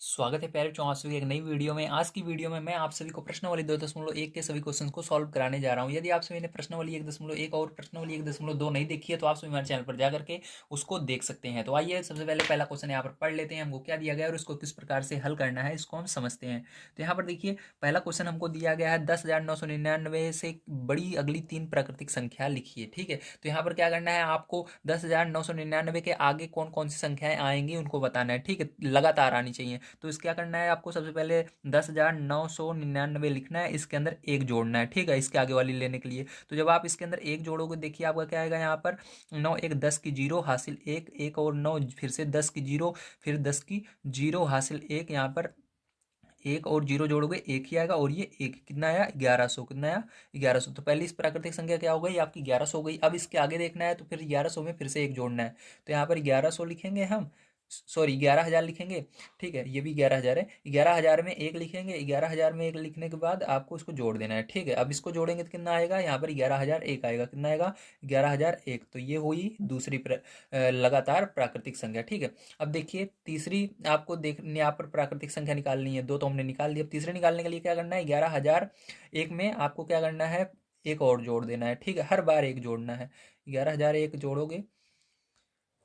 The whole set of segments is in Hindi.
स्वागत है प्यारे बच्चों, आप सभी एक नई वीडियो में। आज की वीडियो में मैं आप सभी को प्रश्नावली 2.1 के सभी क्वेश्चंस को सॉल्व कराने जा रहा हूं। यदि आप सभी ने प्रश्नावली 1.1 और प्रश्नावली 1.2 नहीं देखी है तो आप सभी हमारे चैनल पर जाकर के उसको देख सकते हैं। तो आइए सबसे पहले पहला क्वेश्चन यहाँ पर पढ़ लेते हैं, हमको क्या दिया गया है और इसको किस प्रकार से हल करना है इसको हम समझते हैं। तो यहाँ पर देखिए, पहला क्वेश्चन हमको दिया गया है 10,999 से बड़ी अगली तीन प्राकृतिक संख्या लिखिए। ठीक है, तो यहाँ पर क्या करना है, आपको 10,999 के आगे कौन कौन सी संख्याएं आएंगी उनको बताना है। ठीक है, लगातार आनी चाहिए। तो इसका क्या करना है, आपको सबसे पहले 10,999 लिखना है, इसके अंदर एक जोड़ना है। ठीक है, इसके आगे वाली लेने के लिए तो जब आप इसके अंदर एक जोड़ोगे, देखिए आपका क्या आएगा यहाँ पर, 9 एक 10 की जीरो हासिल एक, एक और 9 फिर से 10 की जीरो, फिर 10 की जीरो हासिल एक, यहाँ पर एक और जीरो जोड़ोगे एक ही आएगा और ये एक कितना आया 1100, कितना आया 1100। तो पहली इस प्राकृतिक संख्या क्या हो गई आपकी 1100 हो गई। अब इसके आगे देखना है तो फिर 1100 में फिर से एक जोड़ना है। तो यहाँ पर 1100 लिखेंगे हम, सॉरी 11,000 लिखेंगे। ठीक है, ये भी 11,000 है। 11,000 में एक लिखेंगे, 11,000 में एक लिखने के बाद आपको इसको जोड़ देना है। ठीक है, अब इसको जोड़ेंगे तो कितना आएगा, यहाँ पर 11,001 आएगा। कितना आएगा 11,001। तो ये हुई दूसरी लगातार प्राकृतिक संख्या। ठीक है, अब देखिए तीसरी आपको देख यहाँ पर प्राकृतिक संख्या निकालनी है। दो तो हमने निकाल दी, अब तीसरे निकालने के लिए क्या करना है, 11,001 में आपको क्या करना है, एक और जोड़ देना है। ठीक है, हर बार एक जोड़ना है। 11,001 जोड़ोगे,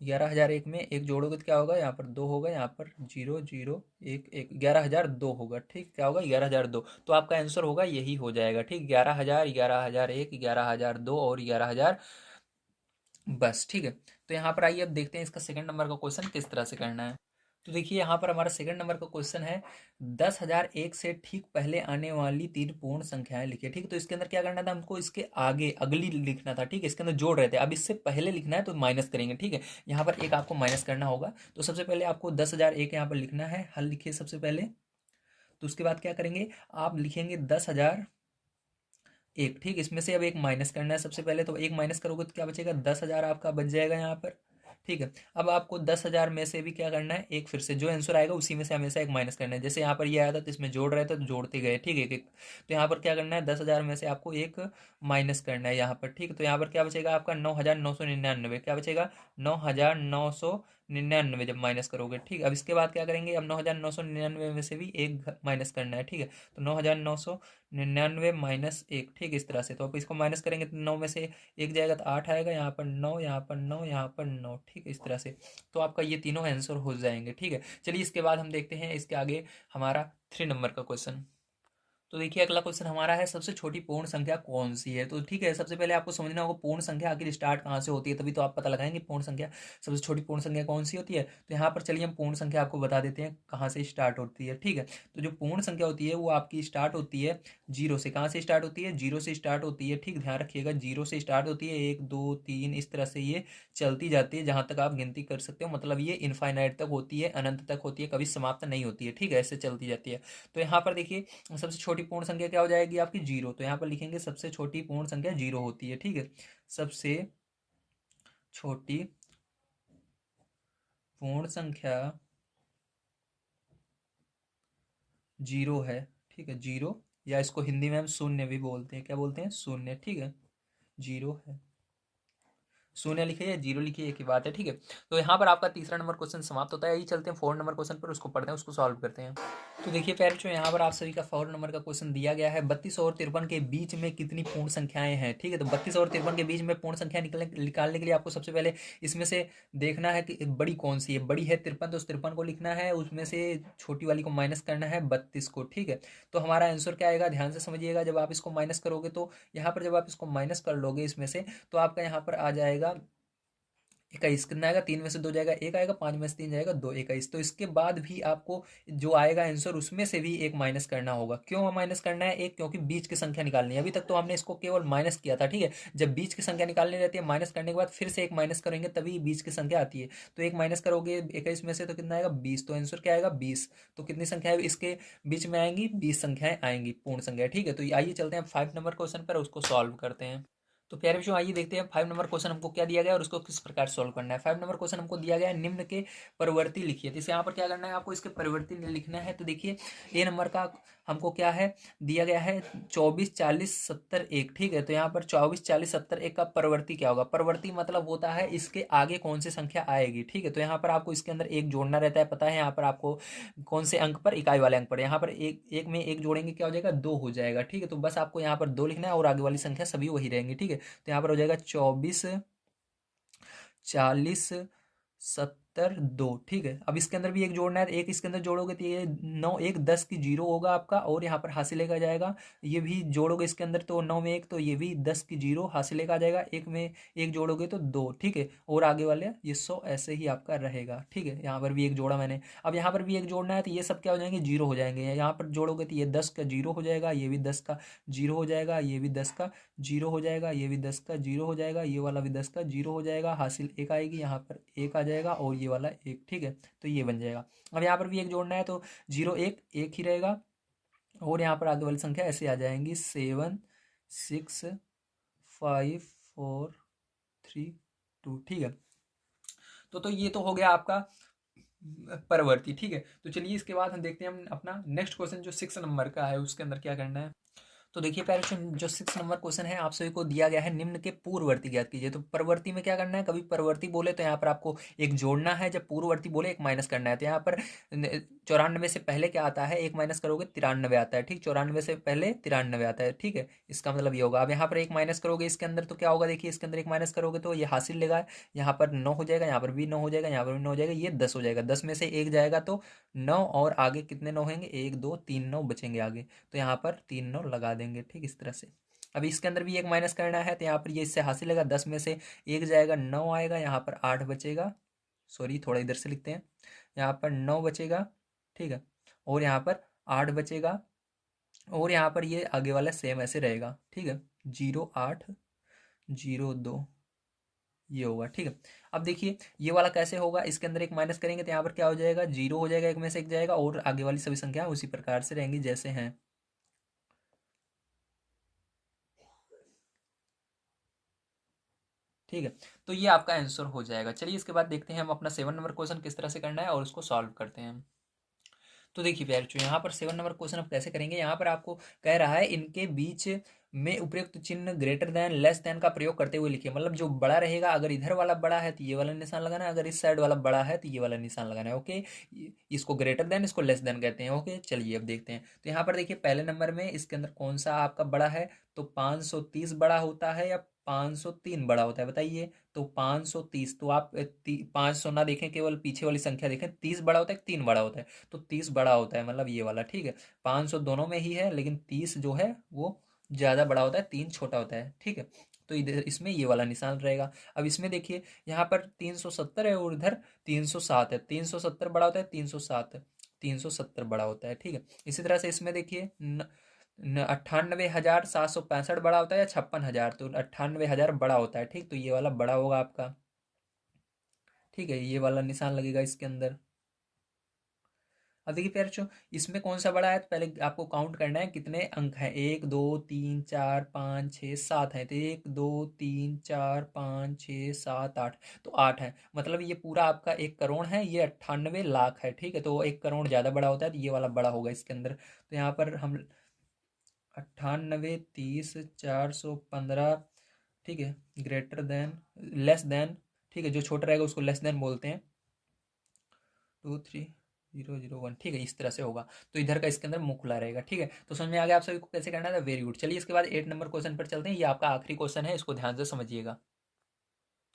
11,001 में एक जोड़ोगे तो क्या होगा, यहाँ पर दो होगा, यहाँ पर जीरो जीरो एक एक, 11,002 होगा। ठीक, क्या होगा 11,002। तो आपका आंसर होगा यही हो जाएगा। ठीक, 11,000, 11,001, 11,002 और 11,000 बस। ठीक है, तो यहाँ पर आइए अब देखते हैं इसका सेकंड नंबर का क्वेश्चन किस तरह से करना है। तो देखिए यहाँ पर हमारा सेकंड नंबर का क्वेश्चन है, 10,001 से ठीक पहले आने वाली तीन पूर्ण संख्याएं लिखिए। ठीक है, तो इसके अंदर क्या करना था, हमको इसके आगे अगली लिखना था। ठीक है, इसके अंदर जोड़ रहे थे, अब इससे पहले लिखना है तो माइनस करेंगे। ठीक है, यहाँ पर एक आपको माइनस करना होगा। तो सबसे पहले आपको 10,001 यहाँ पर लिखना है, हल लिखिए सबसे पहले। तो उसके बाद क्या करेंगे, आप लिखेंगे 10,001। ठीक, इसमें से अब एक माइनस करना है सबसे पहले। तो एक माइनस करोगे तो क्या बचेगा, 10,000 आपका बच जाएगा यहाँ पर। ठीक है, अब आपको 10,000 में से भी क्या करना है, एक फिर से जो आंसर आएगा उसी में से हमेशा एक माइनस करना है। जैसे यहाँ पर ये आया था तो इसमें जोड़ रहे थे तो जोड़ते गए। ठीक है, एक तो यहाँ पर क्या करना है, 10,000 में से आपको एक माइनस करना है यहाँ पर। ठीक है, तो यहाँ पर क्या बचेगा आपका 9,999। क्या बचेगा 9,999 जब माइनस करोगे। ठीक, अब इसके बाद क्या करेंगे, अब 9,999 में से भी एक माइनस करना है। ठीक है, तो 9,999 माइनस एक। ठीक, इस तरह से तो आप इसको माइनस करेंगे तो 9 में से एक जाएगा तो 8 आएगा, यहाँ पर 9, यहाँ पर 9, यहाँ पर 9। ठीक है, इस तरह से तो आपका ये तीनों आंसर हो जाएंगे। ठीक है, चलिए इसके बाद हम देखते हैं इसके आगे हमारा 3 नंबर का क्वेश्चन। तो देखिए अगला क्वेश्चन हमारा है, सबसे छोटी पूर्ण संख्या कौन सी है। तो ठीक है, सबसे पहले आपको समझना होगा पूर्ण संख्या आखिर स्टार्ट कहाँ से होती है, तभी तो आप पता लगाएंगे पूर्ण संख्या, सबसे छोटी पूर्ण संख्या कौन सी होती है। तो यहाँ पर चलिए हम पूर्ण संख्या आपको बता देते हैं कहाँ से स्टार्ट होती है। ठीक है, तो जो पूर्ण संख्या होती है वो आपकी स्टार्ट होती है जीरो से। कहाँ से स्टार्ट होती है, जीरो से स्टार्ट होती है। ठीक, ध्यान रखिएगा, जीरो से स्टार्ट होती है, एक दो तीन इस तरह से ये चलती जाती है जहाँ तक आप गिनती कर सकते हो। मतलब ये इनफाइनाइट तक होती है, अनंत तक होती है, कभी समाप्त नहीं होती है। ठीक है, ऐसे चलती जाती है। तो यहाँ पर देखिए सबसे छोटी पूर्ण संख्या क्या हो जाएगी आपकी, जीरो। तो यहाँ पर लिखेंगे सबसे छोटी पूर्ण संख्या जीरो होती है। ठीक है, सबसे छोटी पूर्ण संख्या जीरो है। ठीक है, जीरो, या इसको हिंदी में हम शून्य भी बोलते हैं। क्या बोलते हैं, शून्य। ठीक है, जीरो है, शून्य लिखिए या जीरो लिखिए एक ही बात है। ठीक है, तो यहाँ पर आपका तीसरा नंबर क्वेश्चन समाप्त होता है। यही चलते हैं 4 नंबर क्वेश्चन पर, उसको पढ़ते हैं, उसको सॉल्व करते हैं। तो देखिए प्यारे बच्चों, यहाँ पर आप सभी का 4 नंबर का क्वेश्चन दिया गया है, 32 और 53 के बीच में कितनी पूर्ण संख्याएं हैं। ठीक है, तो 32 और 53 के बीच में पूर्ण संख्या निकालने के लिए आपको सबसे पहले इसमें से देखना है कि बड़ी कौन सी है। बड़ी है 53, तो उस 53 को लिखना है, उसमें से छोटी वाली को माइनस करना है 32 को। ठीक है, तो हमारा आंसर क्या आएगा, ध्यान से समझिएगा। जब आप इसको माइनस करोगे तो यहाँ पर जब आप इसको माइनस कर लोगे इसमें से, तो आपका यहाँ पर आ जाएगा 21। कितना आएगा, तीन में से दो जाएगा एक आएगा, पांच में से तीन जाएगा दो, 21। तो इसके बाद भी आपको जो आएगा आंसर उसमें से भी एक माइनस करना होगा। क्यों माइनस करना है एक, क्योंकि बीच की संख्या निकालनी है। अभी तक तो हमने इसको केवल माइनस किया था। ठीक है, जब बीच की संख्या निकालनी रहती है, माइनस करने के बाद फिर से एक माइनस करेंगे तभी बीच की संख्या आती है। तो एक माइनस करोगे 21 में से तो कितना आएगा 20। तो आंसर क्या आएगा 20। तो कितनी संख्याएं इसके बीच में आएंगी, 20 संख्याएं आएंगी पूर्ण संख्या। ठीक है, तो आइए चलते हैं 5 नंबर क्वेश्चन पर, उसको सॉल्व करते हैं। तो प्यारे बच्चों आइए देखते हैं 5 नंबर क्वेश्चन हमको क्या दिया गया और उसको किस प्रकार सॉल्व करना है। 5 नंबर क्वेश्चन हमको दिया गया है, निम्न के परिवर्ती लिखिए। तो इसे यहाँ पर क्या करना है, आपको इसके परिवर्ती लिखना है। तो देखिए ए नंबर का हमको क्या है दिया गया है 24 40 70 1, ठीक है। तो यहाँ पर 24 40 70 1 का परिवर्ती क्या होगा, परिवर्ती मतलब होता है इसके आगे कौन सी संख्या आएगी, ठीक है। तो यहाँ पर आपको इसके अंदर एक जोड़ना रहता है, पता है यहाँ पर आपको कौन से अंक पर, इकाई वाले अंक पर। यहाँ पर एक एक में एक जोड़ेंगे क्या हो जाएगा, 2 हो जाएगा, ठीक है। तो बस आपको यहाँ पर 2 लिखना है और आगे वाली संख्या सभी वही रहेंगी, ठीक है। तो यहाँ पर हो जाएगा 24 40 70 2, ठीक है। अब इसके अंदर भी एक जोड़ना है, एक इसके अंदर जोड़ोगे तो ये 9 1 10 की 0 होगा आपका, और यहाँ पर हासिले का जाएगा, ये भी जोड़ोगे इसके अंदर तो 9 में 1 तो ये भी 10 की 0 हासिले का जाएगा, एक में एक जोड़ोगे तो 2, ठीक है। और आगे वाले ये 100 ऐसे ही आपका रहेगा, ठीक है। यहाँ पर भी एक जोड़ा मैंने, अब यहाँ पर भी एक जोड़ना है तो ये सब क्या हो जाएंगे, 0 हो जाएंगे। यहाँ पर जोड़ोगे तो ये 10 का 0 हो जाएगा, ये भी 10 का 0 हो जाएगा, ये भी 10 का 0 हो जाएगा, ये भी 10 का 0 हो जाएगा, ये वाला भी 10 का 0 हो जाएगा, हासिल 1 आएगी, यहाँ पर 1 आ जाएगा और ये वाला 1, ठीक है। तो ये बन जाएगा। अब यहाँ पर भी एक जोड़ना है तो 0 1 1 ही रहेगा, और यहाँ पर आगे वाली संख्या ऐसे आ जाएंगी 7 6 5 4 3 2, ठीक है। तो ये तो हो गया आपका परवर्ती, ठीक है। तो चलिए इसके बाद हम देखते हैं हम अपना नेक्स्ट क्वेश्चन जो 6 नंबर का है उसके अंदर क्या करना है। तो देखिए प्यारे जो 6 नंबर क्वेश्चन है आप सभी को दिया गया है, निम्न के पूर्ववर्ती ज्ञात कीजिए। तो परवर्ती में क्या करना है, कभी परवर्ती बोले तो यहाँ पर आपको एक जोड़ना है, जब पूर्ववर्ती बोले एक माइनस करना है। तो यहाँ पर 94 से पहले क्या आता है, एक माइनस करोगे 93 आता है, ठीक। 94 से पहले 93 आता है, ठीक है। इसका मतलब ये होगा। अब यहाँ पर एक माइनस करोगे इसके अंदर तो क्या होगा, देखिए इसके अंदर एक माइनस करोगे तो ये हासिल लेगा, यहाँ पर 9 हो जाएगा, यहाँ पर भी 9 हो जाएगा, यहाँ पर भी 9 हो जाएगा, ये 10 हो जाएगा। 10 में से एक जाएगा तो 9, और आगे कितने 9 होंगे, 1 2 3 9 बचेंगे आगे, तो यहाँ पर 3 9 लगा देंगे, ठीक इस तरह से। अब इसके अंदर भी एक माइनस करना है तो यहाँ पर ये इससे हासिल लेगा, 10 में से एक जाएगा 9 आएगा, यहाँ पर 8 बचेगा, सॉरी थोड़ा इधर से लिखते हैं, यहाँ पर 9 बचेगा, ठीक है, और यहाँ पर 8 बचेगा, और यहाँ पर ये आगे वाला सेम ऐसे रहेगा, ठीक है। 0 8 0 2 ये होगा, ठीक है। अब देखिए ये वाला कैसे होगा, इसके अंदर एक माइनस करेंगे तो यहाँ पर क्या हो जाएगा, 0 हो जाएगा, एक में से एक जाएगा, और आगे वाली सभी संख्या उसी प्रकार से रहेंगी जैसे हैं, ठीक है। तो ये आपका आंसर हो जाएगा। चलिए इसके बाद देखते हैं हम अपना 7 नंबर क्वेश्चन किस तरह से करना है और उसको सॉल्व करते हैं। तो देखिए प्यारे बच्चों यहाँ पर 7 नंबर क्वेश्चन आप कैसे करेंगे, यहाँ पर आपको कह रहा है इनके बीच में उपयुक्त चिन्ह ग्रेटर देन लेस देन का प्रयोग करते हुए लिखिए। मतलब जो बड़ा रहेगा, अगर इधर वाला बड़ा है तो ये वाला निशान लगाना है, अगर इस साइड वाला बड़ा है तो ये वाला निशान लगाना है, ओके। इसको ग्रेटर देन, इसको लेस देन कहते हैं, ओके। चलिए अब देखते हैं। तो यहाँ पर देखिए पहले नंबर में इसके अंदर कौन सा आपका बड़ा है, तो 530 बड़ा होता है या 503 बड़ा होता है, बताइए। तो 530, तो आप 500 ना देखें, केवल पीछे वाली संख्या देखें, 30 बड़ा होता है, 3 बड़ा होता है, तो 30 बड़ा होता है, मतलब ये वाला, ठीक है। 500 दोनों में ही है, लेकिन 30 जो है वो ज़्यादा बड़ा होता है, 3 छोटा होता है, ठीक है। तो इधर इसमें ये वाला निशान रहेगा। अब इसमें देखिए यहाँ पर 370 है और इधर 307 है, 370 बड़ा होता है, 307 370 बड़ा होता है, ठीक है। इसी तरह से इसमें देखिए 98,765 बड़ा होता है या 56,000, तो 98,000 बड़ा होता है, ठीक। तो ये वाला बड़ा होगा आपका, ठीक है, ये वाला निशान लगेगा इसके अंदर। अब देखिए प्यारे बच्चों इसमें कौन सा बड़ा है, तो पहले आपको काउंट करना है कितने अंक हैं, 1 2 3 4 5 6 7 है, तो 1 2 3 4 5 6 7 8, तो 8 है। मतलब ये पूरा आपका 1 करोड़ है, ये 98 लाख है, ठीक है। तो 1 करोड़ ज़्यादा बड़ा होता है, तो ये वाला बड़ा होगा इसके अंदर। तो यहाँ पर हम 98 30 415, ठीक है, ग्रेटर देन लेस देन, ठीक है, जो छोटा रहेगा उसको लेस देन बोलते हैं, 23001, ठीक है, इस तरह से होगा। तो इधर का इसके अंदर मुंह खुला रहेगा, ठीक है। तो समझ में आ गया आप सभी को कैसे करना था, वेरी गुड। चलिए इसके बाद 8 नंबर क्वेश्चन पर चलते हैं, ये आपका आखिरी क्वेश्चन है, इसको ध्यान से समझिएगा।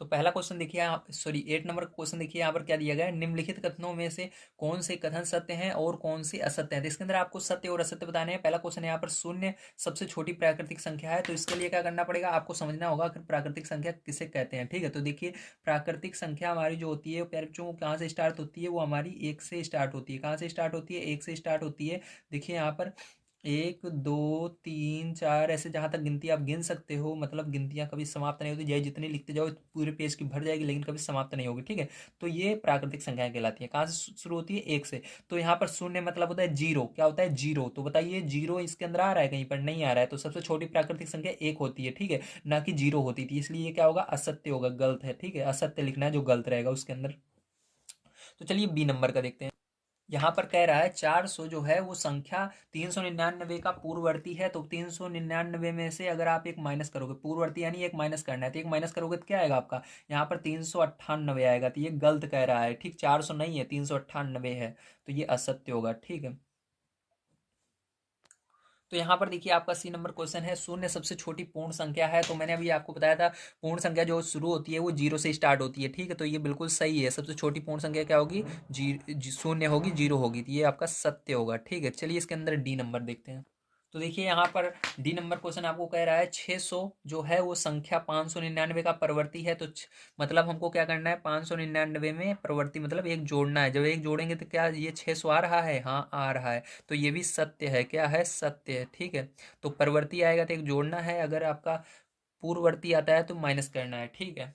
तो पहला क्वेश्चन देखिए, सॉरी 8 नंबर क्वेश्चन देखिए, यहाँ पर क्या दिया गया है, निम्नलिखित कथनों में से कौन से कथन सत्य हैं और कौन से असत्य हैं। तो इसके अंदर आपको सत्य और असत्य बताने हैं। पहला क्वेश्चन यहाँ पर शून्य सबसे छोटी प्राकृतिक संख्या है, तो इसके लिए क्या करना पड़ेगा, आपको समझना होगा कि प्राकृतिक संख्या किसे कहते हैं, ठीक है। तो देखिए प्राकृतिक संख्या हमारी जो होती है प्यारे बच्चों कहाँ से स्टार्ट होती है, वो हमारी 1 से स्टार्ट होती है। कहाँ से स्टार्ट होती है, 1 से स्टार्ट होती है। देखिए यहाँ पर 1 2 3 4 ऐसे जहाँ तक गिनती आप गिन सकते हो, मतलब गिनतियाँ कभी समाप्त नहीं होती, चाहे जितनी लिखते जाओ पूरे पेज की भर जाएगी लेकिन कभी समाप्त नहीं होगी, ठीक है। तो ये प्राकृतिक संख्याएं कहलाती हैं। कहाँ से शुरू होती है? 1 से। तो यहाँ पर शून्य मतलब होता है जीरो। क्या होता है? जीरो। तो बताइए जीरो इसके अंदर आ रहा है? कहीं पर नहीं आ रहा है। तो सबसे छोटी प्राकृतिक संख्या 1 होती है, ठीक है, ना कि जीरो होती थी। इसलिए ये क्या होगा? असत्य होगा, गलत है, ठीक है। असत्य लिखना है जो गलत रहेगा उसके अंदर। तो चलिए बी नंबर का देखते हैं। यहाँ पर कह रहा है 400 जो है वो संख्या 399 का पूर्ववर्ती है। तो 399 में से अगर आप एक माइनस करोगे, पूर्ववर्ती यानी एक माइनस करना है, तो एक माइनस करोगे तो क्या आएगा आपका? यहाँ पर 398 आएगा। तो ये गलत कह रहा है, ठीक। 400 नहीं है, 398 है। तो ये असत्य होगा, ठीक है। तो यहाँ पर देखिए आपका सी नंबर क्वेश्चन है, शून्य सबसे छोटी पूर्ण संख्या है। तो मैंने अभी आपको बताया था पूर्ण संख्या जो शुरू होती है वो जीरो से स्टार्ट होती है, ठीक है। तो ये बिल्कुल सही है। सबसे छोटी पूर्ण संख्या क्या होगी? शून्य होगी, जीरो होगी। तो ये आपका सत्य होगा, ठीक है। चलिए इसके अंदर डी नंबर देखते हैं। तो देखिए यहाँ पर डी नंबर क्वेश्चन आपको कह रहा है 600 जो है वो संख्या 599 का परवर्ती है। तो मतलब हमको क्या करना है? 599 में प्रवृत्ति मतलब एक जोड़ना है। जब एक जोड़ेंगे तो क्या ये 600 आ रहा है? हाँ आ रहा है। तो ये भी सत्य है। क्या है? सत्य है, ठीक है। तो परवर्ती आएगा तो एक जोड़ना है, अगर आपका पूर्ववर्ती आता है तो माइनस करना है, ठीक है।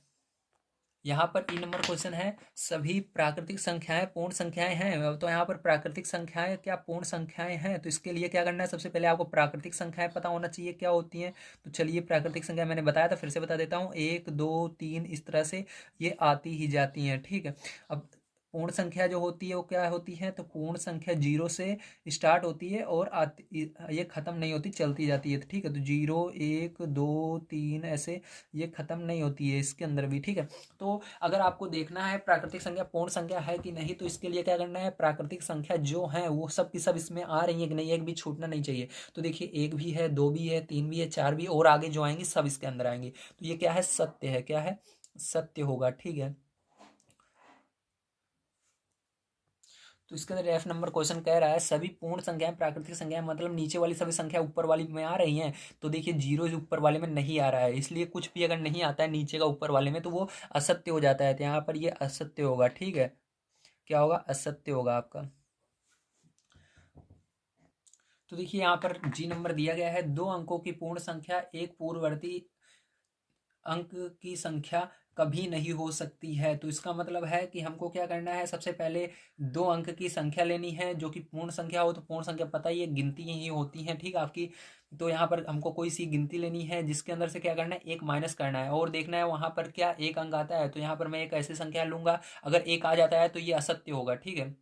यहाँ पर 3 नंबर क्वेश्चन है, सभी प्राकृतिक संख्याएं पूर्ण संख्याएं हैं। तो यहाँ पर प्राकृतिक संख्याएं क्या पूर्ण संख्याएं हैं? तो इसके लिए क्या करना है? सबसे पहले आपको प्राकृतिक संख्याएं पता होना चाहिए क्या होती हैं। तो चलिए प्राकृतिक संख्या मैंने बताया था, फिर से बता देता हूँ। 1 2 3 इस तरह से ये आती ही जाती हैं, ठीक है। अब पूर्ण संख्या जो होती है वो क्या होती है? तो पूर्ण संख्या जीरो से स्टार्ट होती है और आती, ये खत्म नहीं होती, चलती जाती है, ठीक है। तो जीरो 1 2 3 ऐसे ये खत्म नहीं होती है इसके अंदर भी, ठीक है। तो अगर आपको देखना है प्राकृतिक संख्या पूर्ण संख्या है कि नहीं, तो इसके लिए क्या करना है? प्राकृतिक संख्या जो है वो सब की सब इसमें आ रही है कि नहीं, एक भी छूटना नहीं चाहिए। तो देखिए एक भी है, दो भी है, तीन भी है, चार भी, और आगे जो आएंगे सब इसके अंदर आएंगे। तो ये क्या है? सत्य है। क्या है? सत्य होगा, ठीक है। तो इसके अंदर एफ नंबर क्वेश्चन कह रहा है सभी पूर्ण संख्याएं प्राकृतिक संख्याएं, मतलब नीचे वाली सभी संख्या ऊपर वाली में आ रही हैं। तो देखिए जीरो जो ऊपर वाले में नहीं आ रहा है, इसलिए कुछ भी अगर नहीं आता है नीचे का ऊपर वाले में तो वो असत्य हो जाता है। तो यहाँ पर ये असत्य होगा, ठीक है। क्या होगा? असत्य होगा आपका। तो देखिए यहाँ पर जी नंबर दिया गया है, 2 अंकों की पूर्ण संख्या एक पूर्ववर्ती अंक की संख्या कभी नहीं हो सकती है। तो इसका मतलब है कि हमको क्या करना है? सबसे पहले 2 अंक की संख्या लेनी है जो कि पूर्ण संख्या हो। तो पूर्ण संख्या पता ही है गिनती ही होती है, ठीक है आपकी। तो यहाँ पर हमको कोई सी गिनती लेनी है जिसके अंदर से क्या करना है? एक माइनस करना है और देखना है वहां पर क्या एक अंक आता है। तो यहाँ पर मैं एक ऐसी संख्या लूंगा, अगर एक आ जाता है तो ये असत्य होगा, ठीक है।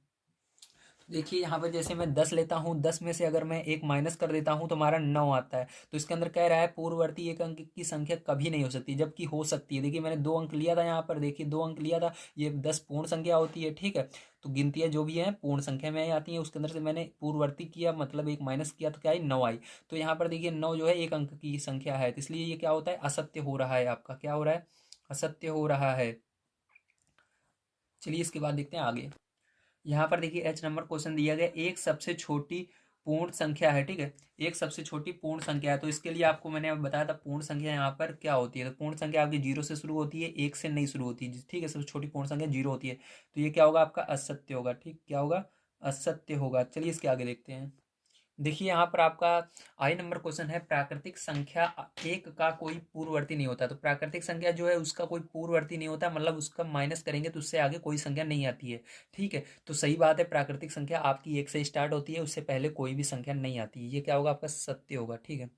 देखिए यहाँ पर जैसे मैं 10 लेता हूँ, 10 में से अगर मैं एक माइनस कर देता हूँ तो हमारा 9 आता है। तो इसके अंदर कह रहा है पूर्ववर्ती एक अंक की संख्या कभी नहीं हो सकती, जबकि हो सकती है। देखिए मैंने 2 अंक लिया था यहाँ पर, देखिए 2 अंक लिया था। ये 10 पूर्ण संख्या होती है, ठीक है। तो गिनतियाँ जो भी हैं पूर्ण संख्या में आती हैं, उसके अंदर से मैंने पूर्ववर्ती किया, मतलब एक माइनस किया, तो क्या आई? 9 आई। तो यहाँ पर देखिए 9 जो है एक अंक की संख्या है, तो इसलिए ये क्या होता है? असत्य हो रहा है आपका। क्या हो रहा है? असत्य हो रहा है। चलिए इसके बाद देखते हैं आगे। यहाँ पर देखिए एच नंबर क्वेश्चन दिया गया, एक सबसे छोटी पूर्ण संख्या है, ठीक है। एक सबसे छोटी पूर्ण संख्या है। तो इसके लिए आपको मैंने अब बताया था पूर्ण संख्या यहाँ पर क्या होती है। तो पूर्ण संख्या आपकी जीरो से शुरू होती है, एक से नहीं शुरू होती है, ठीक है। सबसे छोटी पूर्ण संख्या जीरो होती है। तो ये क्या होगा आपका? असत्य होगा, ठीक। क्या होगा? असत्य होगा। चलिए इसके आगे देखते हैं। देखिए यहाँ पर आपका आई नंबर क्वेश्चन है, प्राकृतिक संख्या एक का कोई पूर्ववर्ती नहीं होता। तो प्राकृतिक संख्या जो है उसका कोई पूर्ववर्ती नहीं होता, मतलब उसका माइनस करेंगे तो उससे आगे कोई संख्या नहीं आती है, ठीक है। तो सही बात है, प्राकृतिक संख्या आपकी एक से स्टार्ट होती है, उससे पहले कोई भी संख्या नहीं आती है। ये क्या होगा आपका? सत्य होगा, ठीक है।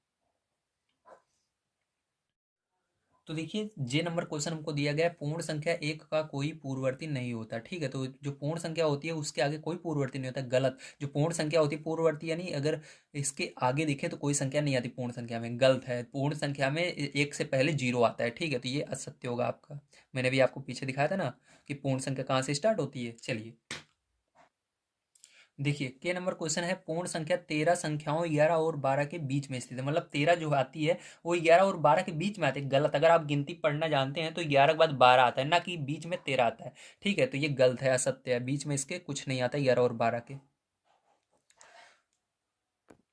तो देखिए जे नंबर क्वेश्चन हमको दिया गया है, पूर्ण संख्या एक का कोई पूर्ववर्ती नहीं होता, ठीक है। तो जो पूर्ण संख्या होती है उसके आगे कोई पूर्ववर्ती नहीं होता, गलत। जो पूर्ण संख्या होती है पूर्ववर्ती यानी अगर इसके आगे दिखे तो कोई संख्या नहीं आती पूर्ण संख्या में, गलत है। पूर्ण संख्या में एक से पहले जीरो आता है, ठीक है। तो ये असत्य होगा आपका। मैंने भी आपको पीछे दिखाया था ना कि पूर्ण संख्या कहाँ से स्टार्ट होती है। चलिए देखिए के नंबर क्वेश्चन है, पूर्ण संख्या 13 संख्याओं 11 और 12 के बीच में स्थित है। मतलब 13 जो आती है वो 11 और 12 के बीच में आती है, गलत। अगर आप गिनती पढ़ना जानते हैं तो 11 के बाद 12 आता है, ना कि बीच में 13 आता है, ठीक है। तो ये गलत है, असत्य है। बीच में इसके कुछ नहीं आता 11 और 12 के।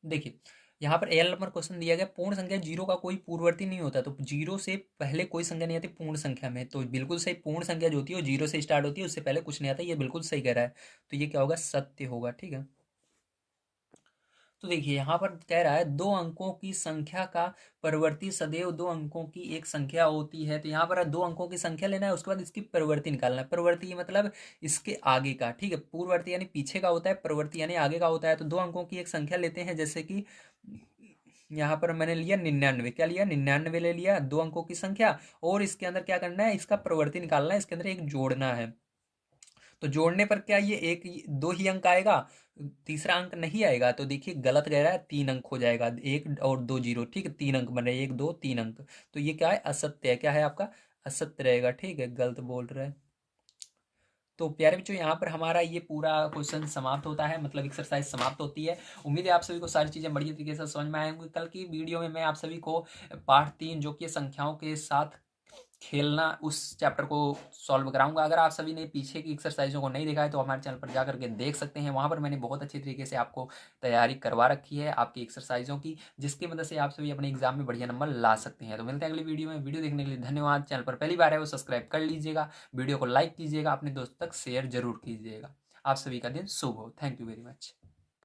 देखिए यहाँ पर एल नंबर क्वेश्चन दिया गया, पूर्ण संख्या जीरो का कोई पूर्ववर्ती नहीं होता। तो जीरो से पहले कोई संख्या नहीं आती पूर्ण संख्या में। तो बिल्कुल सही, पूर्ण संख्या जो होती है वो जीरो से स्टार्ट होती है, उससे पहले कुछ नहीं आता। ये बिल्कुल सही कह रहा है। तो ये क्या होगा? सत्य होगा, ठीक है। तो देखिए यहाँ पर कह रहा है 2 अंकों की संख्या का परिवर्ती सदैव 2 अंकों की एक संख्या होती है। तो यहाँ पर 2 अंकों की संख्या लेना है, उसके बाद इसकी परिवर्ती निकालना है। परिवर्ती मतलब इसके आगे का, ठीक है। पूर्ववर्ती यानी पीछे का होता है, परिवर्ती यानी आगे का होता है। तो 2 अंकों की एक संख्या लेते हैं, जैसे कि यहाँ पर मैंने लिया 99। क्या लिया? 99 ले लिया, 2 अंकों की संख्या। और इसके अंदर क्या करना है? इसका परिवर्ती निकालना है, इसके अंदर एक जोड़ना है। तो जोड़ने पर क्या ये एक 2 ही अंक आएगा, तीसरा अंक नहीं आएगा। तो देखिए गलत कह रहा है, 3 अंक हो जाएगा, 1 और 2 जीरो, ठीक है। 3 अंक बन रहे, 1 2 3 अंक। तो ये क्या है? असत्य है। क्या है आपका? असत्य रहेगा, ठीक है। गलत बोल रहा है। तो प्यारे बच्चों, यहाँ पर हमारा ये पूरा क्वेश्चन समाप्त होता है, मतलब एक्सरसाइज समाप्त होती है। उम्मीद है आप सभी को सारी चीज़ें बढ़िया तरीके से समझ में आए होंगी। कल की वीडियो में मैं आप सभी को पार्ट 3 जो कि संख्याओं के साथ खेलना, उस चैप्टर को सॉल्व कराऊंगा। अगर आप सभी ने पीछे की एक्सरसाइजों को नहीं देखा है तो हमारे चैनल पर जा करके देख सकते हैं। वहाँ पर मैंने बहुत अच्छे तरीके से आपको तैयारी करवा रखी है आपकी एक्सरसाइजों की, जिसकी मदद से आप सभी अपने एग्जाम में बढ़िया नंबर ला सकते हैं। तो मिलते हैं अगली वीडियो में। वीडियो देखने के लिए धन्यवाद। चैनल पर पहली बार है वो सब्सक्राइब कर लीजिएगा, वीडियो को लाइक कीजिएगा, अपने दोस्त तक शेयर जरूर कीजिएगा। आप सभी का दिन शुभ हो। Thank you very much.